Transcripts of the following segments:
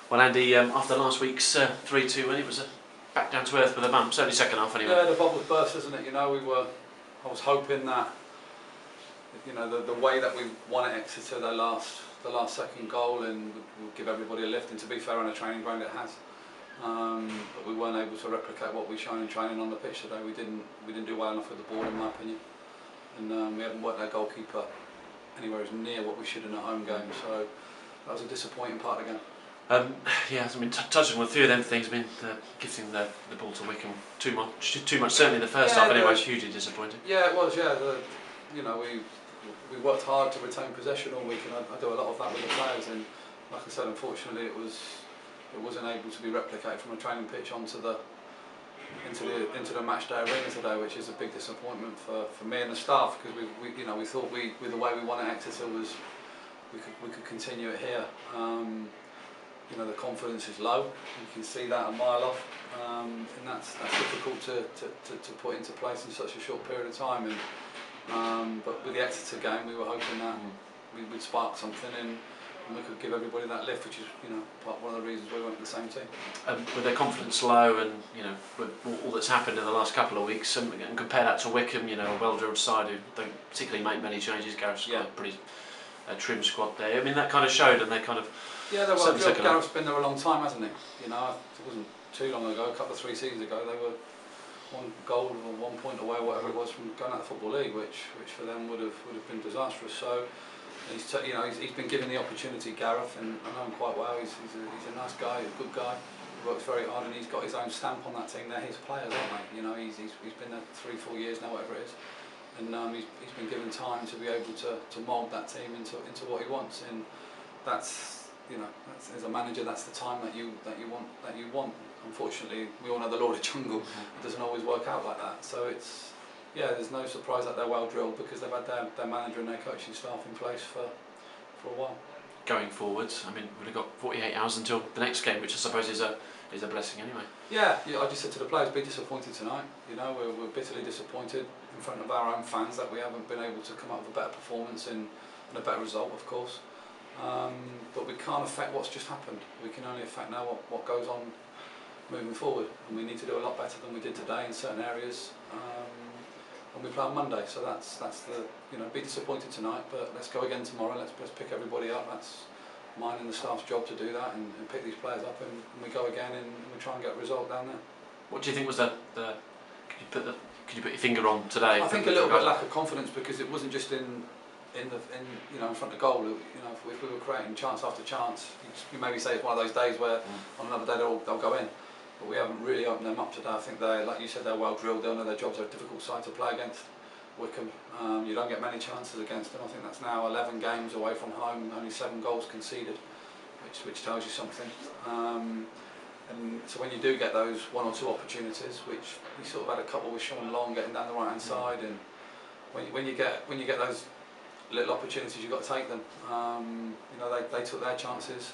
Well, Andy, after last week's 3-2 win, it was back down to earth with a bump. Certainly second half, anyway. Yeah, the bubble's burst, isn't it? You know, I was hoping that, you know, the way that we won at Exeter, the last second goal, and would give everybody a lift. And to be fair, on a training ground, it has. But we weren't able to replicate what we shown in training on the pitch today. We didn't do well enough with the ball, in my opinion, and we haven't worked our goalkeeper anywhere as near what we should in a home game. So that was a disappointing part again. Yeah, I mean, touching on a few of them things. I mean, gifting the ball to Wycombe too much. Certainly in the first half. Anyway, it's hugely disappointing. Yeah, it was. Yeah, you know, we worked hard to retain possession all week, and I do a lot of that with the players. And like I said, unfortunately, it wasn't able to be replicated from a training pitch onto into the match day arena today, which is a big disappointment for me and the staff, because we thought with the way we won at Exeter we could continue it here. You know, the confidence is low. You can see that a mile off, and that's difficult to put into place in such a short period of time. And but with the Exeter game, we were hoping that we would spark something and we could give everybody that lift, which is, you know, one of the reasons we went with the same team. With their confidence low, and you know, with all that's happened in the last couple of weeks, and compare that to Wycombe, you know, a well-drilled side who don't particularly make many changes. Gareth's got a pretty trim squad there. I mean, that kind of showed, and they kind of they're well drilled. Gareth's been there a long time, hasn't he? You know, it wasn't too long ago, a couple of 3 seasons ago, they were 1 goal or 1 point away, whatever it was, from going out of the Football League, which for them would have been disastrous. So he's been given the opportunity, Gareth, and I know him quite well. He's a nice guy, a good guy. He works very hard, and he's got his own stamp on that team. They're his players, aren't they? You know, he's been there 3-4 years now, whatever it is, and he's been given time to be able to mould that team into what he wants. And that's, you know, as a manager, that's the time that you want. Unfortunately, we all know the law of the jungle. It doesn't always work out like that. So it's, yeah, there's no surprise that they're well drilled, because they've had their manager and their coaching staff in place for a while. Going forwards, I mean, we've got 48 hours until the next game, which I suppose is a blessing anyway. Yeah, I just said to the players, be disappointed tonight. You know, we're bitterly disappointed in front of our own fans that we haven't been able to come up with a better performance and a better result, of course. But we can't affect what's just happened. We can only affect now what goes on moving forward, and we need to do a lot better than we did today in certain areas when we play on Monday. So that's the, you know, be disappointed tonight, but let's go again tomorrow. Let's pick everybody up. That's mine and the staff's job to do that, and pick these players up, and we go again and we try and get a result down there. What do you think was could you put your finger on today? I think a little bit lack of confidence, because it wasn't just in front of goal. You know, if we were creating chance after chance, you maybe say it's one of those days where on another day they'll go in, but we haven't really opened them up today. I think they, like you said, they're well drilled. They know their jobs are a difficult side to play against. Wycombe, you don't get many chances against them. I think that's now 11 games away from home, only 7 goals conceded, which tells you something. And so when you do get those 1 or 2 opportunities, which we sort of had a couple with Sean Long getting down the right hand side, and when you get those little opportunities, you've got to take them. You know, they took their chances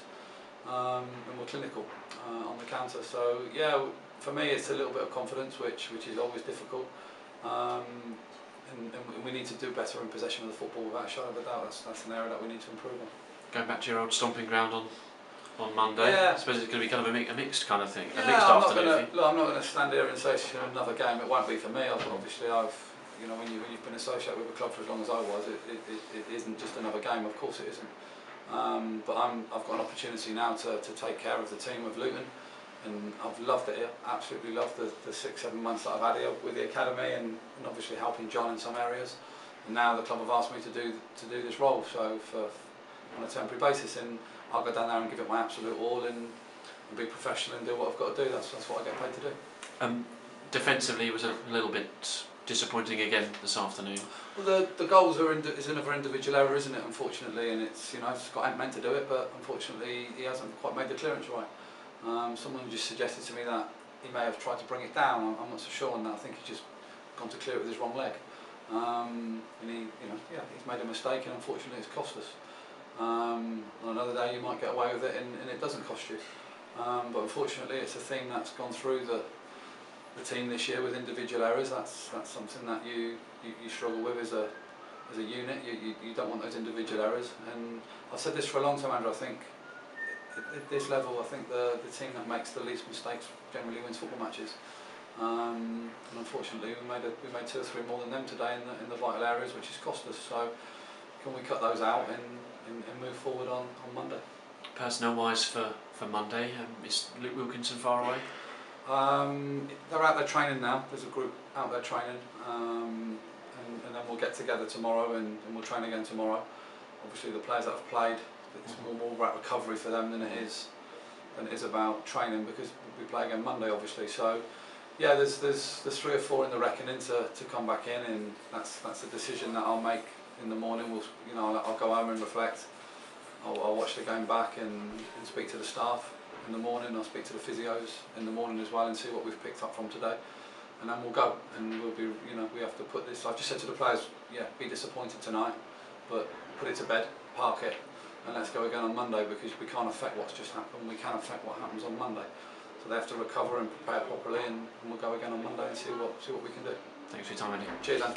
and were clinical on the counter. So yeah, for me it's a little bit of confidence, which is always difficult. And we need to do better in possession of the football, without a shadow of a doubt. That's an area that we need to improve on. Going back to your old stomping ground on Monday, I suppose it's going to be kind of a mixed kind of thing, a mixed afternoon. I'm not going to stand here and say it's another game. It won't be for me. Obviously, you know, when you've been associated with a club for as long as I was, it isn't just another game. Of course, it isn't. But I've got an opportunity now to take care of the team of Luton, and I've loved it here. Absolutely loved the 6-7 months that I've had here with the academy, and obviously helping John in some areas. And now the club have asked me to do this role, so on a temporary basis, and I'll go down there and give it my absolute all and be professional and do what I've got to do. That's what I get paid to do. Defensively, it was a little bit disappointing again this afternoon. Well, the goals is another individual error, isn't it? Unfortunately, and it's, you know, Scott ain't meant to do it, but unfortunately he hasn't quite made the clearance right. Someone just suggested to me that he may have tried to bring it down. I'm not so sure on that. I think he's just gone to clear it with his wrong leg, and he's made a mistake, and unfortunately it's cost us. On another day you might get away with it and it doesn't cost you, but unfortunately it's a theme that's gone through the team this year with individual errors. That's something that you struggle with as a unit. You don't want those individual errors, and I've said this for a long time, Andrew. I think at this level, I think the team that makes the least mistakes generally wins football matches. And unfortunately, we made 2 or 3 more than them today in the vital areas, which has cost us. So can we cut those out and move forward on Monday? Personnel-wise for Monday, is Luke Wilkinson far away? They're out there training now. There's a group out there training, and then we'll get together tomorrow and we'll train again tomorrow. Obviously, the players that have played, it's more about recovery for them than it is about training, because we play again Monday, obviously. So yeah, there's 3 or 4 in the reckoning to come back in, and that's a decision that I'll make in the morning. I'll go home and reflect. I'll watch the game back and speak to the staff in the morning. I'll speak to the physios in the morning as well and see what we've picked up from today, and then we'll go and we'll be. We have to put this. I've just said to the players, yeah, be disappointed tonight, but put it to bed, park it, and let's go again on Monday, because we can't affect what's just happened. We can affect what happens on Monday. So they have to recover and prepare properly, and we'll go again on Monday and see what we can do. Thanks for your time, Andy. Cheers, Andy.